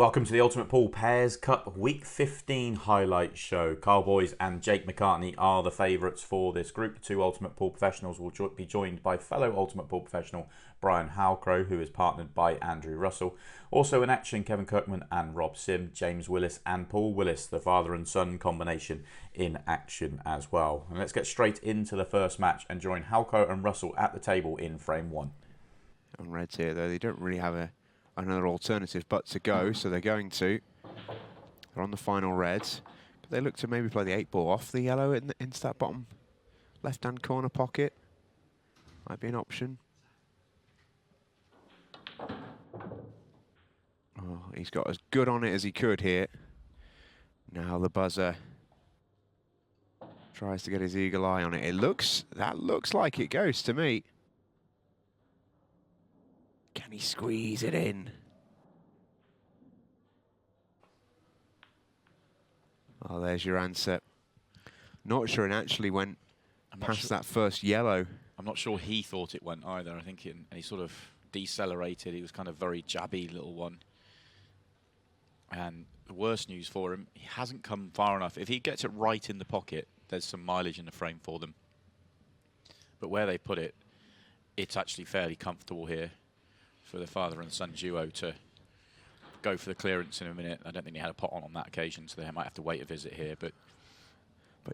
Welcome to the Ultimate Pool Pairs Cup Week 15 highlight show. Karl Boyes and Jake McCartney are the favourites for this group. The two Ultimate Pool professionals will be joined by fellow Ultimate Pool professional Brian Halcrow, who is partnered by Andrew Russell. Also in action, Kevin Kirkham and Rob Sim, James Willis and Paul Willis, the father and son combination in action as well. And let's get straight into the first match and join Halcrow and Russell at the table in frame one. On reds here, though, they don't really have another alternative but to go, so they're going to. They're on the final reds. But they look to maybe play the 8-ball off the yellow into that bottom left-hand corner pocket. Might be an option. Oh, he's got as good on it as he could here. Now the buzzer tries to get his eagle eye on it. That looks like it goes to me. Can he squeeze it in? Oh, there's your answer. Not sure it actually went past that first yellow. I'm not sure he thought it went either. I think he sort of decelerated. He was kind of very jabby little one. And the worst news for him, he hasn't come far enough. If he gets it right in the pocket, there's some mileage in the frame for them. But where they put it, it's actually fairly comfortable here for the father and son duo to go for the clearance in a minute. I don't think he had a pot on that occasion, so they might have to wait a visit here. But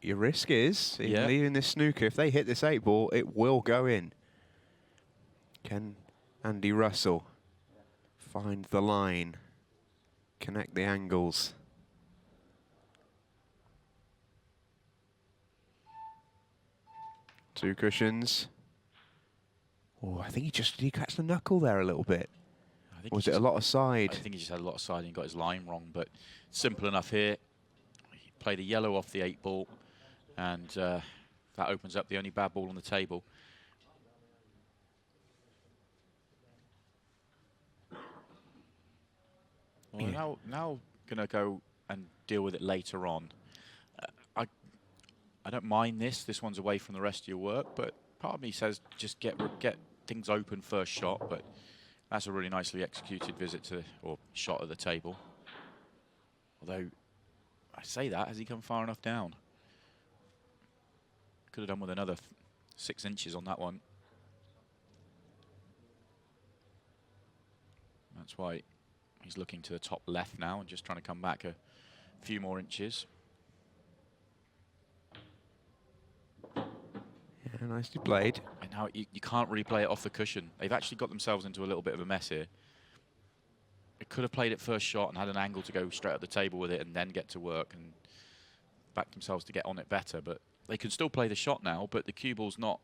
your risk is, in leaving this snooker, if they hit this 8-ball, it will go in. Can Andy Russell find the line, connect the angles? Two cushions. Oh, I think did he catch the knuckle there a little bit? Or was it a lot of side? I think he just had a lot of side and got his line wrong, but simple enough here. He played the yellow off the 8-ball, and that opens up the only bad ball on the table. Well, Yeah. now going to go and deal with it later on. I don't mind this. This one's away from the rest of your work, but part of me says just get things open first shot, but that's a really nicely executed visit to, or shot at the table. Although, I say that, has he come far enough down? Could have done with another 6 inches on that one. That's why he's looking to the top left now and just trying to come back a few more inches. Yeah, nicely played. And now you can't really play it off the cushion. They've actually got themselves into a little bit of a mess here. It could have played it first shot and had an angle to go straight at the table with it and then get to work and back themselves to get on it better. But they can still play the shot now, but the cue ball's not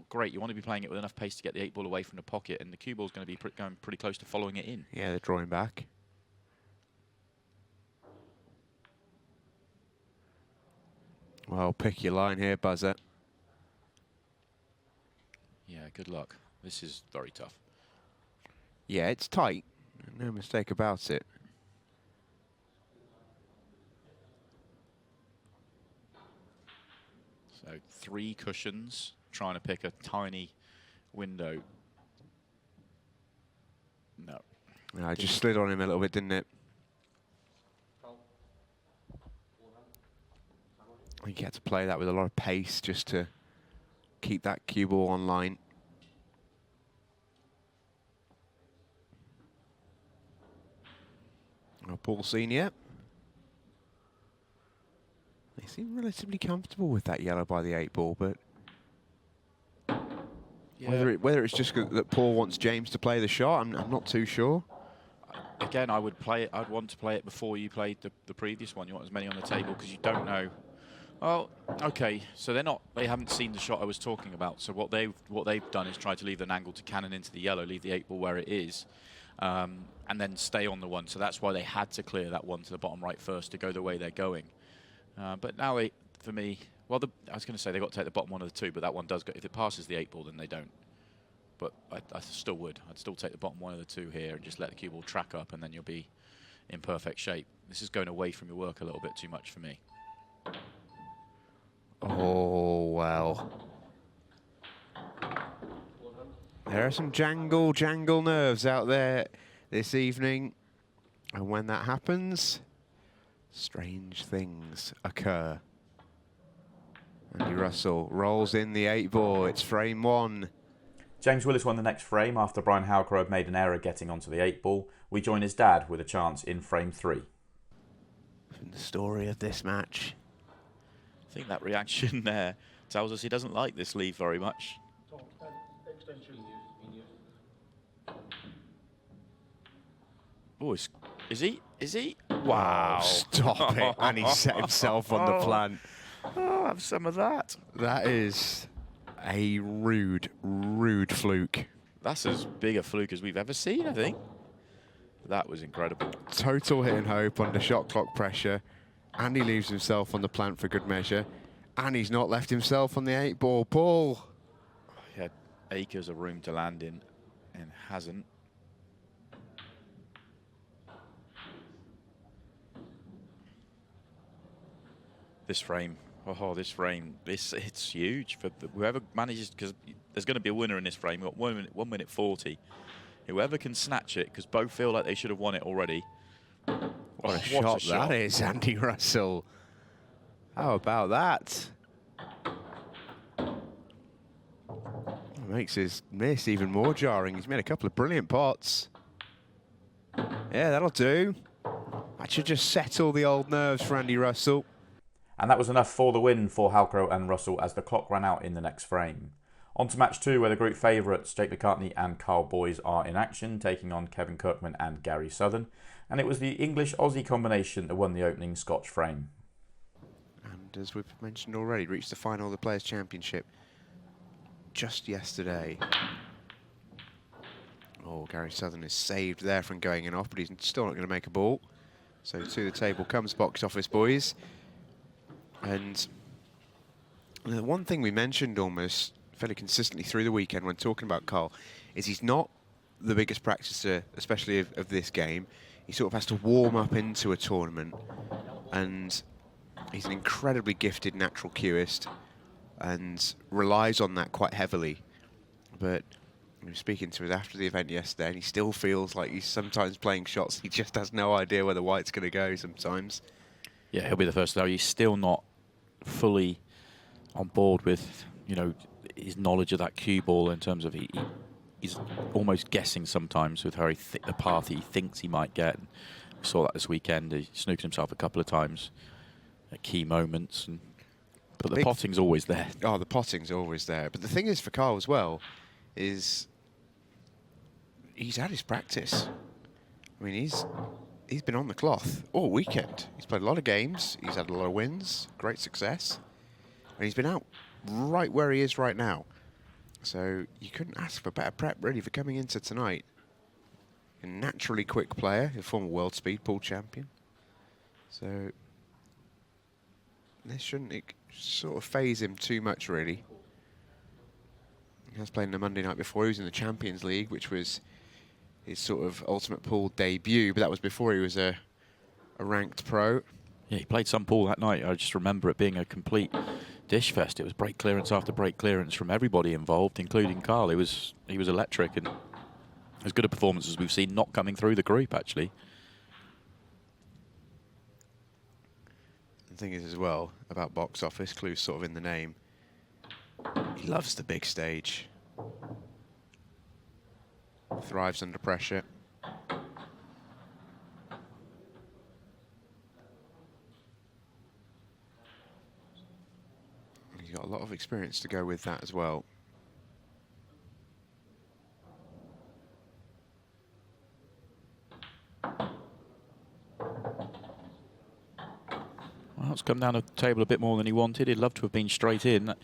great. You want to be playing it with enough pace to get the 8-ball away from the pocket, and the cue ball's going to be going pretty close to following it in. Yeah, they're drawing back. Well, pick your line here, buzzer. Yeah, good luck. This is very tough. Yeah, it's tight. No mistake about it. So 3 cushions, trying to pick a tiny window. No. I just slid on him a little bit, didn't it? I think he had to play that with a lot of pace just to keep that cue ball online. Paul Senior. They seem relatively comfortable with that yellow by the 8-ball, but yeah. whether it's just that Paul wants James to play the shot, I'm not too sure. Again, I would play it. I'd want to play it before you played the previous one. You want as many on the table because you don't know. Well, okay, so they haven't seen the shot I was talking about. So what they've done is try to leave an angle to cannon into the yellow, leave the 8-ball where it is, and then stay on the one. So that's why they had to clear that one to the bottom right first to go the way they're going. But now, for me, well, I was going to say they've got to take the bottom one of the 2, but that one does go. If it passes the 8-ball, then they don't. But I still would. I'd still take the bottom one of the 2 here and just let the cue ball track up, and then you'll be in perfect shape. This is going away from your work a little bit too much for me. Oh, well. There are some jangle nerves out there this evening. And when that happens, strange things occur. Andy Russell rolls in the 8-ball. It's frame 1. James Willis won the next frame after Brian Halcrow had made an error getting onto the 8-ball. We join his dad with a chance in frame 3. And the story of this match. I think that reaction there tells us he doesn't like this leave very much. Oh, is he? Is he? Wow. Stop it. And he set himself on the plant. Oh, have some of that. That is a rude, rude fluke. That's as big a fluke as we've ever seen, I think. That was incredible. Total hit and hope under shot clock pressure. And he leaves himself on the plant for good measure. And he's not left himself on the 8-ball. Paul. He had acres of room to land in and hasn't. This frame, it's huge for whoever manages, because there's going to be a winner in this frame. We've got 1 minute 40. Whoever can snatch it, because both feel like they should have won it already. What a shot that is, Andy Russell. How about that? Makes his miss even more jarring. He's made a couple of brilliant pots. Yeah, that'll do. That should just settle the old nerves for Andy Russell. And that was enough for the win for Halcrow and Russell as the clock ran out in the next frame. On to match 2, where the group favourites Jake McCartney and Karl Boyes are in action, taking on Kevin Kirkham and Gary Southern. And it was the English-Aussie combination that won the opening Scotch frame. And as we've mentioned already, reached the final of the Players' Championship just yesterday. Oh, Gary Southern is saved there from going in off, but he's still not going to make a ball. So to the table comes Box Office Boys. And the one thing we mentioned almost fairly consistently through the weekend when talking about Karl is he's not the biggest practicer, especially of this game. He sort of has to warm up into a tournament, and he's an incredibly gifted natural cueist and relies on that quite heavily. But we were speaking to us after the event yesterday, and he still feels like he's sometimes playing shots he just has no idea where the white's going to go sometimes. Yeah, he'll be the first though. He's still not fully on board with, you know, his knowledge of that cue ball in terms of he's almost guessing sometimes with how the path he thinks he might get. We saw that this weekend. He snooked himself a couple of times at key moments, but the potting's always there. Oh, the potting's always there. But the thing is for Karl as well is he's had his practice. I mean, he's been on the cloth all weekend. He's played a lot of games. He's had a lot of wins, great success. And he's been out right where he is right now. So you couldn't ask for better prep, really, for coming into tonight. A naturally quick player, a former world speed pool champion. So this shouldn't sort of phase him too much, really. He has played in the Monday night before. He was in the Champions League, which was his sort of ultimate pool debut, but that was before he was a ranked pro. Yeah, he played some pool that night. I just remember it being a complete dish fest. It was break clearance after break clearance from everybody involved, including Karl. He was electric, and as good a performance as we've seen not coming through the group, actually. The thing is as well about Box Office, clues sort of in the name, he loves the big stage. Thrives under pressure. He's got a lot of experience to go with that as well. Well, it's come down the table a bit more than he wanted. He'd love to have been straight in.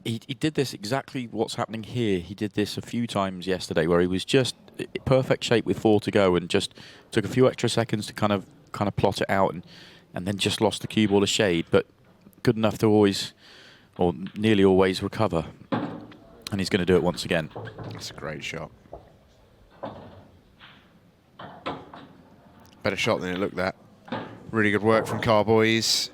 He did this exactly what's happening here. He did this a few times yesterday where he was just perfect shape with 4 to go and just took a few extra seconds to kind of plot it out and then just lost the cue ball a shade, but good enough to always, or nearly always, recover. And he's going to do it once again. That's a great shot. Better shot than it looked at. Really good work from Karl Boyes.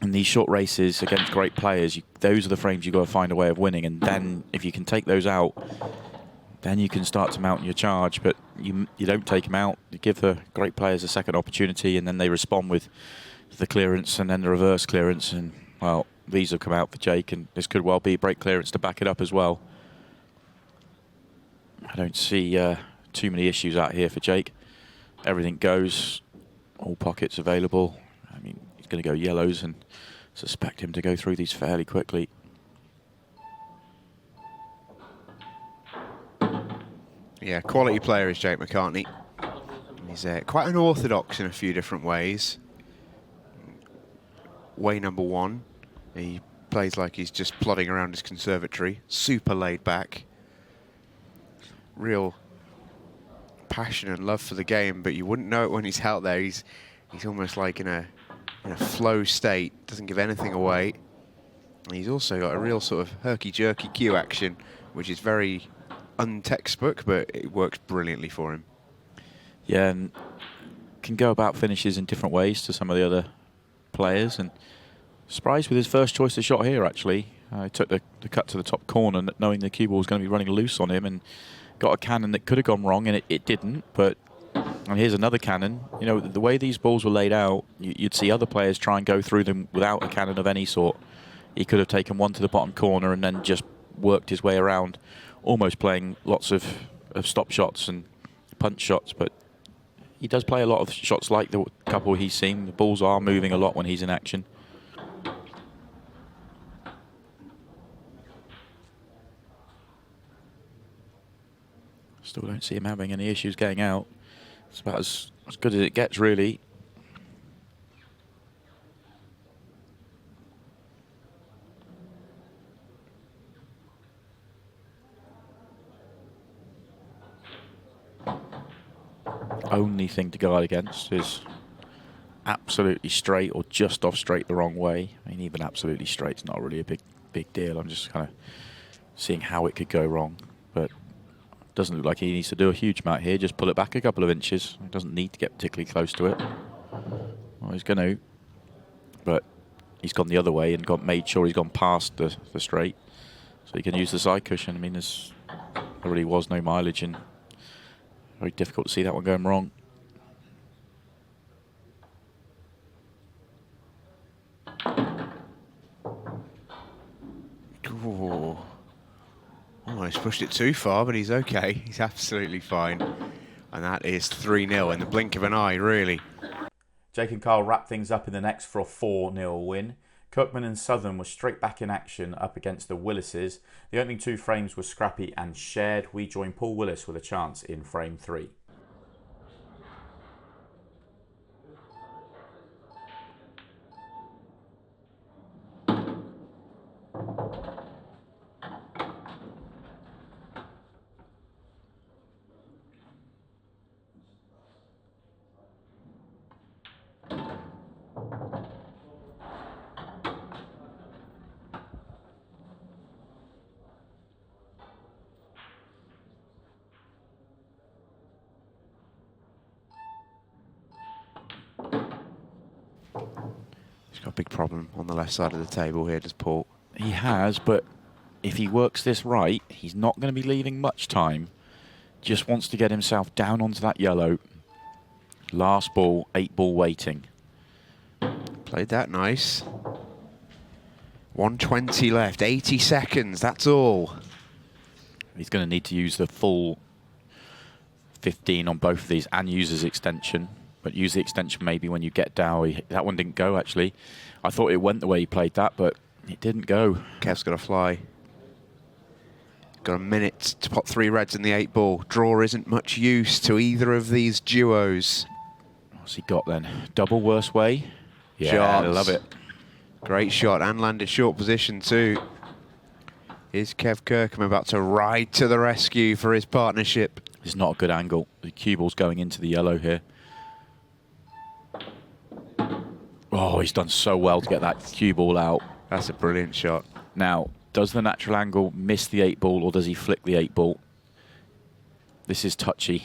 In these short races against great players, those are the frames you've got to find a way of winning. And then if you can take those out, then you can start to mount your charge. But you don't take them out. You give the great players a second opportunity, and then they respond with the clearance and then the reverse clearance. And, well, these have come out for Jake, and this could well be break clearance to back it up as well. I don't see too many issues out here for Jake. Everything goes, all pockets available. I mean, he's going to go yellows, and suspect him to go through these fairly quickly. Yeah, quality player is Jake McCartney. He's quite unorthodox in a few different ways. Way number one, he plays like he's just plodding around his conservatory. Super laid back. Real passion and love for the game, but you wouldn't know it when he's out there. He's almost like in a flow state, doesn't give anything away. And he's also got a real sort of herky-jerky cue action, which is very untextbook, but it works brilliantly for him. Yeah, and can go about finishes in different ways to some of the other players, and surprised with his first choice of shot here, actually. He took the cut to the top corner, knowing the cue ball was going to be running loose on him, and got a cannon that could have gone wrong, and it didn't. But and here's another cannon. You know, the way these balls were laid out, you'd see other players try and go through them without a cannon of any sort. He could have taken one to the bottom corner and then just worked his way around, almost playing lots of stop shots and punch shots. But he does play a lot of shots like the couple he's seen. The balls are moving a lot when he's in action. Still don't see him having any issues getting out. It's about as good as it gets, really. Only thing to guard against is absolutely straight or just off straight the wrong way. I mean, even absolutely straight's not really a big deal. I'm just kind of seeing how it could go wrong. But doesn't look like he needs to do a huge amount here. Just pull it back a couple of inches. He doesn't need to get particularly close to it. Well, he's going to, but he's gone the other way and made sure he's gone past the straight, so he can use the side cushion. I mean, there really was no mileage, and very difficult to see that one going wrong. Ooh. Almost pushed it too far, but he's okay. He's absolutely fine. And that is 3-0 in the blink of an eye, really. Jake and Karl wrap things up in the next for a 4-0 win. Kirkham and Southern were straight back in action up against the Willises. The opening two frames were scrappy and shared. We join Paul Willis with a chance in frame 3. He's got a big problem on the left side of the table here, does Paul? He has, but if he works this right, he's not going to be leaving much time. Just wants to get himself down onto that yellow. Last ball, 8 ball waiting. Played that nice. 120 left, 80 seconds, that's all. He's going to need to use the full 15 on both of these and use his extension. But use the extension maybe when you get down. That one didn't go, actually. I thought it went the way he played that, but it didn't go. Kev's got to fly. Got a minute to pot 3 reds in the 8 ball. Draw isn't much use to either of these duos. What's he got then? Double worst way? Yeah, Shots. I love it. Great shot and landed short position too. Is Kev Kirkham about to ride to the rescue for his partnership? It's not a good angle. The cue ball's going into the yellow here. Oh, he's done so well to get that cue ball out. That's a brilliant shot. Now, does the natural angle miss the 8 ball or does he flick the 8 ball? This is touchy.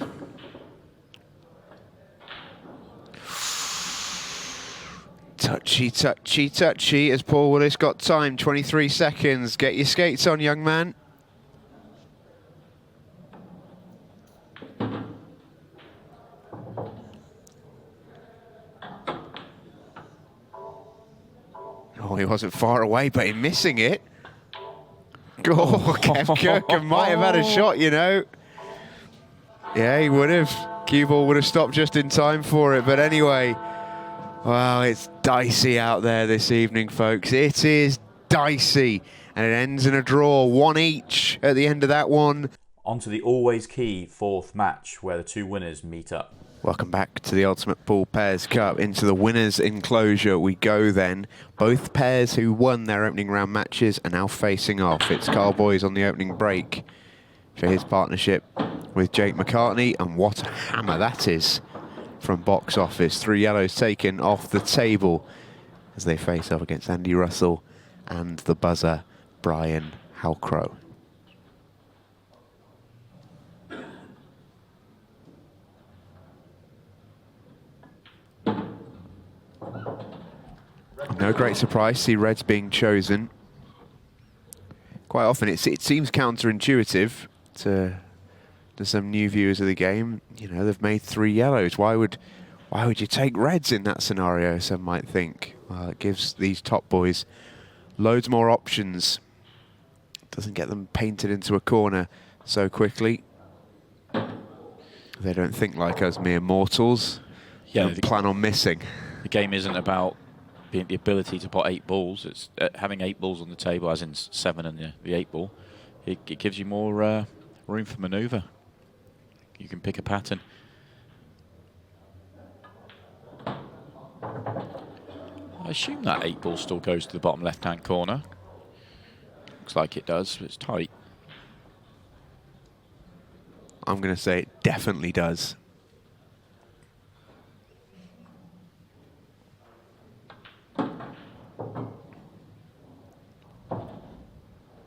Touchy, touchy, touchy. As Paul Willis got time, 23 seconds. Get your skates on, young man. he wasn't far away, but in missing it. Oh, Kirkham might have had a shot, you know. Yeah, he would have. Cue ball would have stopped just in time for it. But anyway, well, it's dicey out there this evening, folks. It is dicey. And it ends in a draw, 1 each at the end of that one. On to the always key fourth match, where the two winners meet up. Welcome back to the Ultimate Pool Pairs Cup. Into the winners' enclosure we go then. Both pairs who won their opening round matches are now facing off. It's Karl Boyes on the opening break for his partnership with Jake McCartney. And what a hammer that is from box office. 3 yellows taken off the table as they face off against Andy Russell and the buzzer, Brian Halcrow. No great surprise to see reds being chosen. Quite often it seems counterintuitive to some new viewers of the game. You know, they've made 3 yellows. Why would you take reds in that scenario, some might think? Well, it gives these top boys loads more options. Doesn't get them painted into a corner so quickly. They don't think like us mere mortals. Yeah, They plan on missing. The game isn't about the ability to put 8 balls. It's having 8 balls on the table, as in 7 and the 8 ball. It gives you more room for manoeuvre. You can pick a pattern. I assume that 8 ball still goes to the bottom left-hand corner. Looks like it does, but it's tight. I'm going to say it definitely does.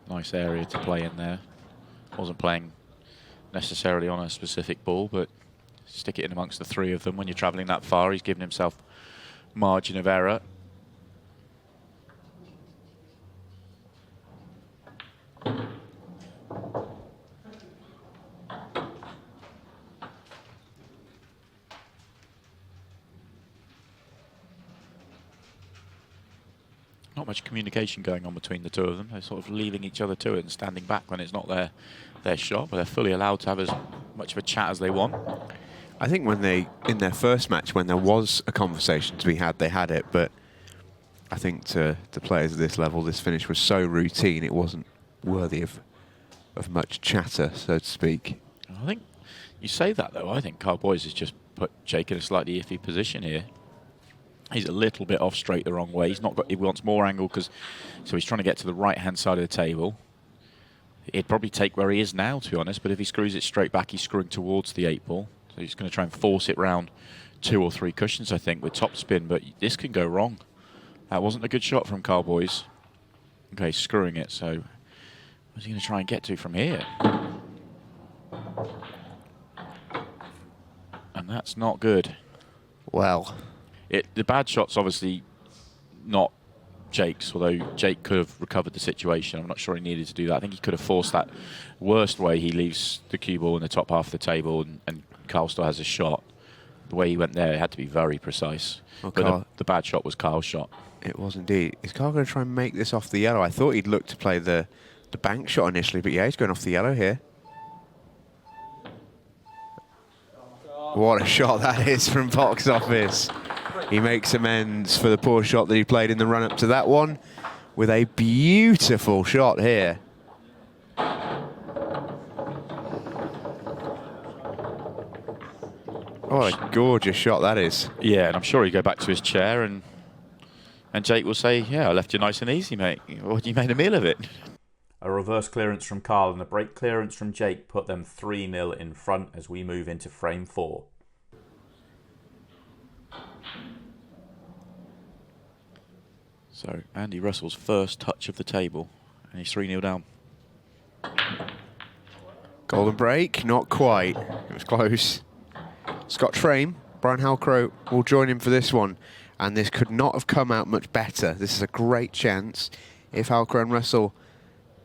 Nice area to play in there. Wasn't playing necessarily on a specific ball, but stick it in amongst the 3 of them. When you're travelling that far, he's given himself margin of error. Not much communication going on between the 2 of them. They're sort of leaving each other to it and standing back when it's not their shot, but they're fully allowed to have as much of a chat as they want. I think when in their first match, when there was a conversation to be had, they had it, but I think to players at this level, this finish was so routine, it wasn't worthy of much chatter, so to speak. I think you say that, though. I think Karl Boyes has just put Jake in a slightly iffy position here. He's a little bit off straight the wrong way. He wants more angle, so he's trying to get to the right-hand side of the table. He'd probably take where he is now, to be honest, but if he screws it straight back, he's screwing towards the 8 ball. So he's going to try and force it round 2 or 3 cushions, I think, with top spin, but this can go wrong. That wasn't a good shot from Karl Boyes. Okay, screwing it, so what's he going to try and get to from here? And that's not good. Well, the bad shot's obviously not Jake's, although Jake could have recovered the situation. I'm not sure he needed to do that. I think he could have forced that worst way. He leaves the cue ball in the top half of the table and Karl still has a shot. The way he went there, it had to be very precise. Well, but the bad shot was Karl's shot. it was indeed. Is Karl going to try and make this off the yellow? I thought he'd look to play the bank shot initially, but yeah, he's going off the yellow here. What a shot that is from box office. He makes amends for the poor shot that he played in the run-up to that one with a beautiful shot here. What a gorgeous shot that is. Yeah, and I'm sure he'll go back to his chair and Jake will say, yeah, I left you nice and easy, mate. What, you made a meal of it. A reverse clearance from Karl and a break clearance from Jake put them 3-0 in front as we move into frame 4. So Andy Russell's first touch of the table, and he's 3-0 down. Golden break, not quite. It was close. Scott Frame, Brian Halcrow will join him for this one, and this could not have come out much better. This is a great chance. If Halcrow and Russell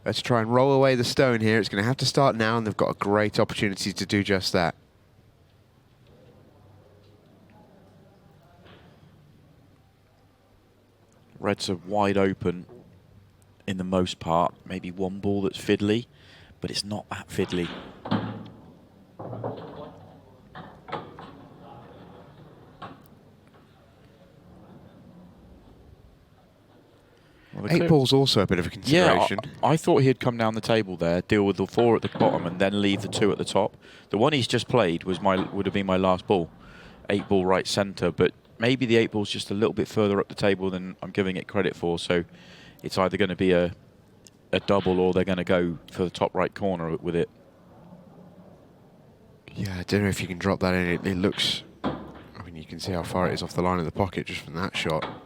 are to try and roll away the stone here, it's going to have to start now, and they've got a great opportunity to do just that. Reds are wide open in the most part. Maybe one ball that's fiddly, but it's not that fiddly. Well, 8 ball's also a bit of a consideration. Yeah, I thought he'd come down the table there, deal with the 4 at the bottom, and then leave the 2 at the top. The one he's just played would have been my last ball, 8 ball right centre. But maybe the 8 ball's just a little bit further up the table than I'm giving it credit for. So it's either going to be a double or they're going to go for the top right corner with it. Yeah, I don't know if you can drop that in. It looks. I mean, you can see how far it is off the line of the pocket just from that shot.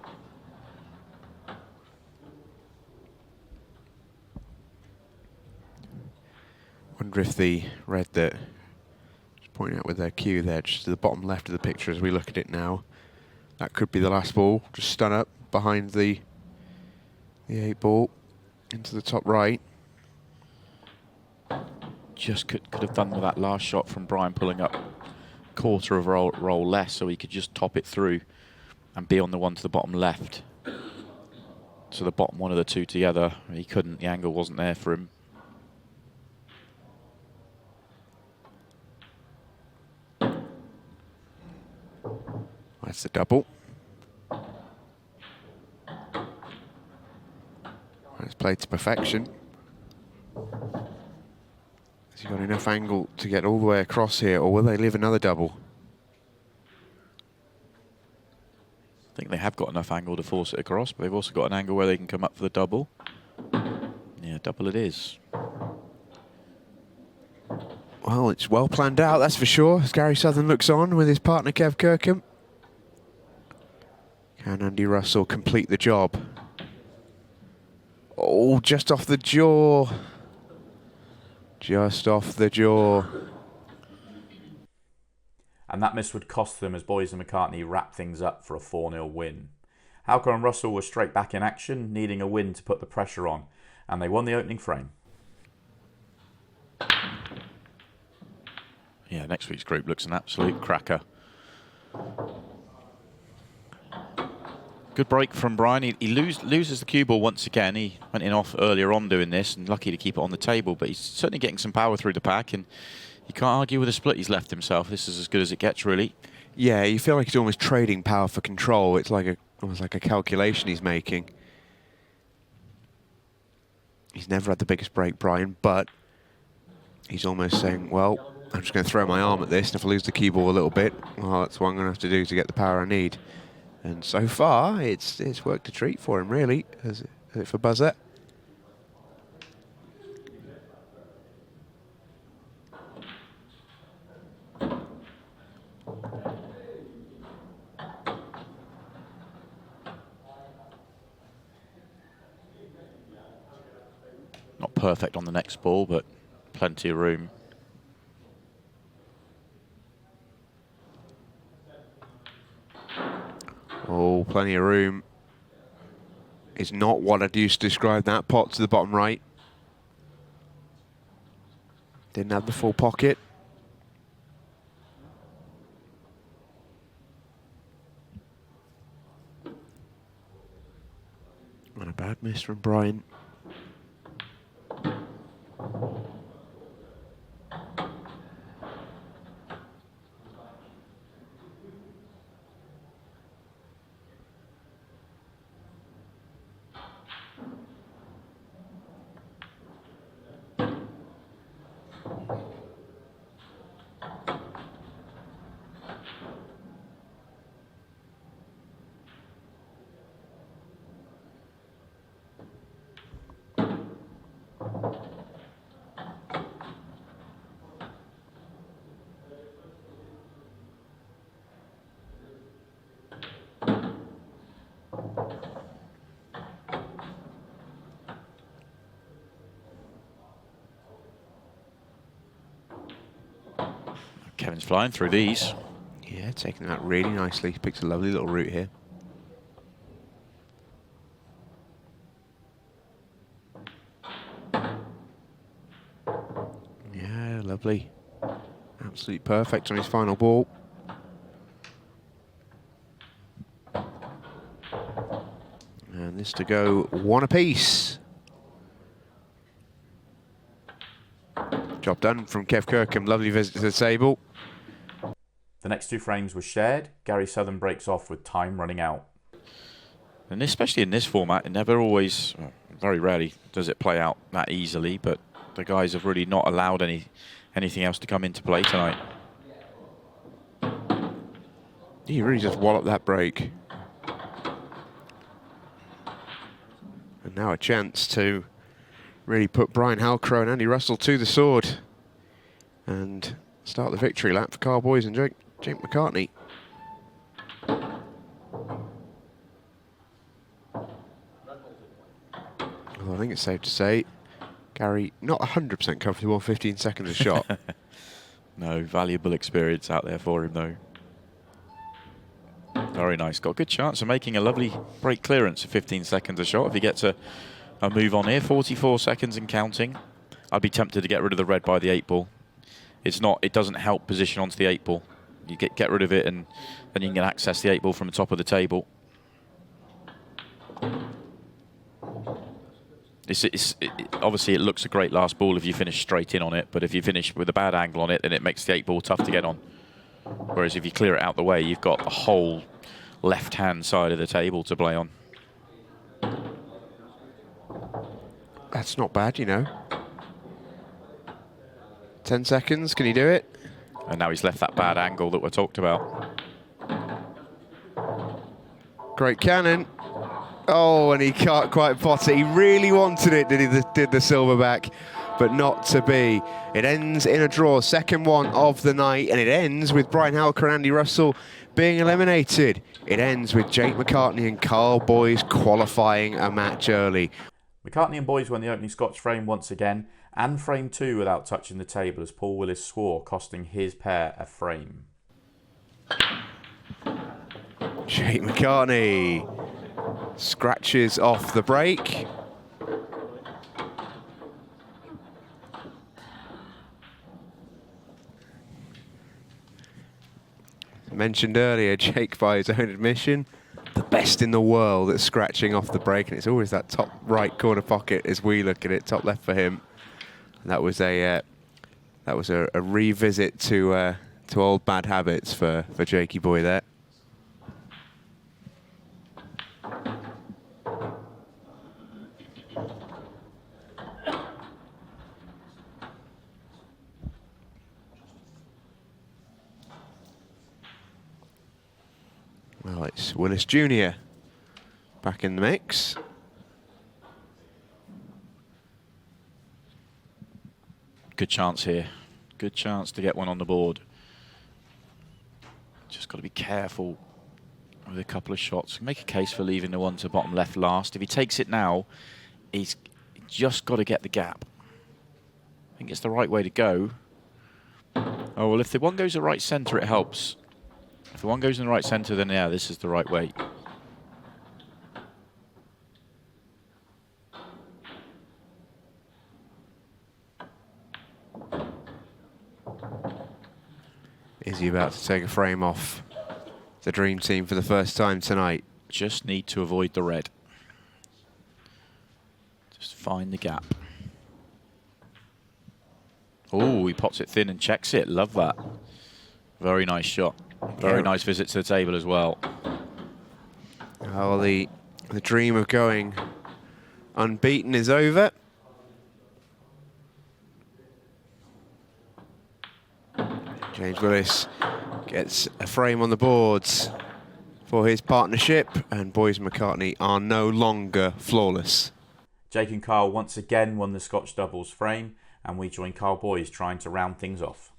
Wonder if the red that, just pointing out with their cue there, just to the bottom left of the picture as we look at it now, that could be the last ball. Just stun up behind the 8 ball into the top right. Just could have done with that last shot from Brian pulling up quarter of roll less, so he could just top it through and be on the one to the bottom left. So the bottom one of the 2 together, he couldn't. The angle wasn't there for him. That's the double. It's played to perfection. Has he got enough angle to get all the way across here, or will they leave another double? I think they have got enough angle to force it across, but they've also got an angle where they can come up for the double. Yeah, double it is. Well, it's well planned out, that's for sure, as Gary Southern looks on with his partner Kev Kirkham. Can Andy Russell complete the job? Oh, just off the jaw. Just off the jaw. And that miss would cost them as Boyes and McCartney wrap things up for a 4-0 win. Halcrow and Russell were straight back in action, needing a win to put the pressure on, and they won the opening frame. Yeah, next week's group looks an absolute cracker. Good break from Brian. He loses the cue ball once again. He went in off earlier on doing this, and lucky to keep it on the table, but he's certainly getting some power through the pack, and you can't argue with the split he's left himself. This is as good as it gets, really. Yeah, you feel like he's almost trading power for control. It's like almost like a calculation he's making. He's never had the biggest break, Brian, but he's almost saying, well, I'm just going to throw my arm at this, and if I lose the cue ball a little bit, well, that's what I'm going to have to do to get the power I need. And so far, it's worked a treat for him, really, as it for buzzer. Not perfect on the next ball, but plenty of room. Oh, plenty of room. It's not what I'd used to describe that pot to the bottom right. Didn't have the full pocket. And a bad miss from Brian. Kevin's flying through these. Yeah, taking that really nicely. He picks a lovely little route here. Yeah, lovely. Absolutely perfect on his final ball. And This to go one apiece. Job done from Kev Kirkham. Lovely visit to the table. The next two frames were shared. Gary Southern breaks off with time running out. And especially in this format, it never always, well, very rarely does it play out that easily, but the guys have really not allowed anything else to come into play tonight. He really just walloped that break. And now a chance to really put Brian Halcrow and Andy Russell to the sword and start the victory lap for Karl Boyes and Jake McCartney. Well, I think it's safe to say Gary not 100% comfortable on 15 seconds a shot. No, valuable experience out there for him though. Very nice. Got a good chance of making a lovely break clearance of 15 seconds a shot if he gets a move on here. 44 seconds and counting. I'd be tempted to get rid of the red by the 8 ball. It's not. It doesn't help position onto the 8 ball. You get rid of it and then you can access the 8 ball from the top of the table. Obviously, it looks a great last ball if you finish straight in on it, but if you finish with a bad angle on it, then it makes the 8 ball tough to get on. Whereas if you clear it out the way, you've got the whole left-hand side of the table to play on. That's not bad, you know. 10 seconds, can he do it? And now he's left that bad angle that we talked about. Great cannon. Oh, and he can't quite pot it. He really wanted it, did the silverback, but not to be. It ends in a draw, second one of the night, and it ends with Brian Halcrow and Andy Russell being eliminated. It ends with Jake McCartney and Karl Boyes qualifying a match early. McCartney and Boyes won the opening Scotch frame once again, and frame 2 without touching the table as Paul Willis swore, costing his pair a frame. Jake McCartney scratches off the break. Mentioned earlier, Jake, by his own admission, the best in the world at scratching off the break, and it's always that top right corner pocket as we look at it, top left for him. And that was a revisit to old bad habits for Jakey boy there. Well, it's Willis Jr. back in the mix. Good chance here. Good chance to get one on the board. Just got to be careful with a couple of shots. Make a case for leaving the one to bottom left last. If he takes it now, he's just got to get the gap. I think it's the right way to go. Oh, well, if the one goes the right centre, it helps. If the one goes in the right centre, then yeah, this is the right way. Is he about to take a frame off the Dream Team for the first time tonight? Just need to avoid the red. Just find the gap. Oh, he pots it thin and checks it. Love that. Very nice shot. Very nice visit to the table as well. Oh, the dream of going unbeaten is over. James Willis gets a frame on the boards for his partnership, and Boyes and McCartney are no longer flawless. Jake and Karl once again won the Scotch doubles frame, and we join Karl Boyes trying to round things off.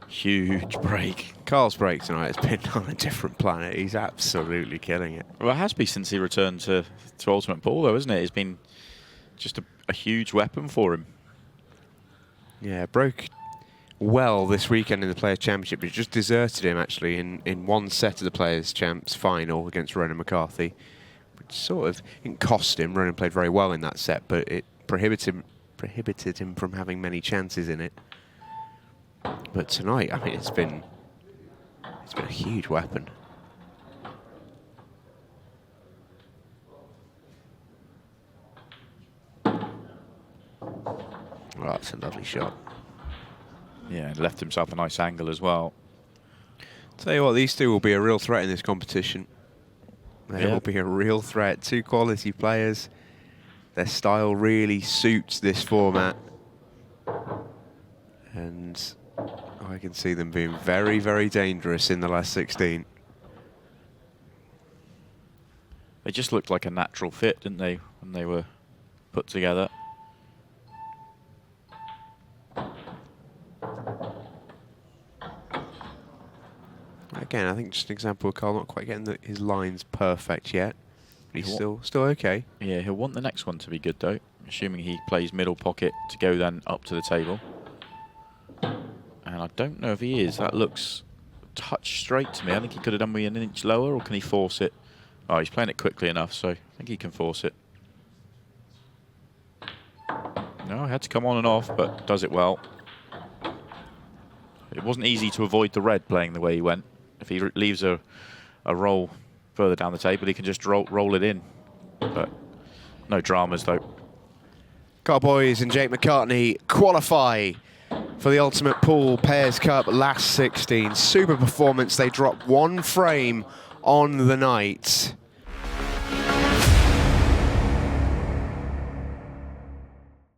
Huge break. Karl's break tonight has been on a different planet. He's absolutely killing it. Well, it has been since he returned to Ultimate Pool, though, isn't it? It's been just a huge weapon for him. Yeah, broke well this weekend in the Players' Championship, but just deserted him, actually, in one set of the Players' Champs final against Ronan McCarthy, which sort of didn't cost him. Ronan played very well in that set, but it prohibited him from having many chances in it. But tonight, I mean, it's been It's been a huge weapon. Oh, that's a lovely shot. Yeah, and left himself a nice angle as well. Tell you what, these two will be a real threat in this competition. They will be a real threat. Two quality players. Their style really suits this format. And I can see them being very, very dangerous in the last 16. They just looked like a natural fit, didn't they, when they were put together? Again, I think just an example of Karl not quite getting his lines perfect yet. But he's still okay. Yeah, he'll want the next one to be good, though, assuming he plays middle pocket to go then up to the table. And I don't know if he is. That looks a touch straight to me. I think he could have done me an inch lower, or can he force it? Oh, he's playing it quickly enough, so I think he can force it. No, had to come on and off, but does it well. It wasn't easy to avoid the red playing the way he went. If he leaves a roll further down the table, he can just roll it in. But no dramas, though. Karl Boyes and Jake McCartney qualify for the Ultimate Pool Pairs Cup last 16. Super performance. They drop one frame on the night.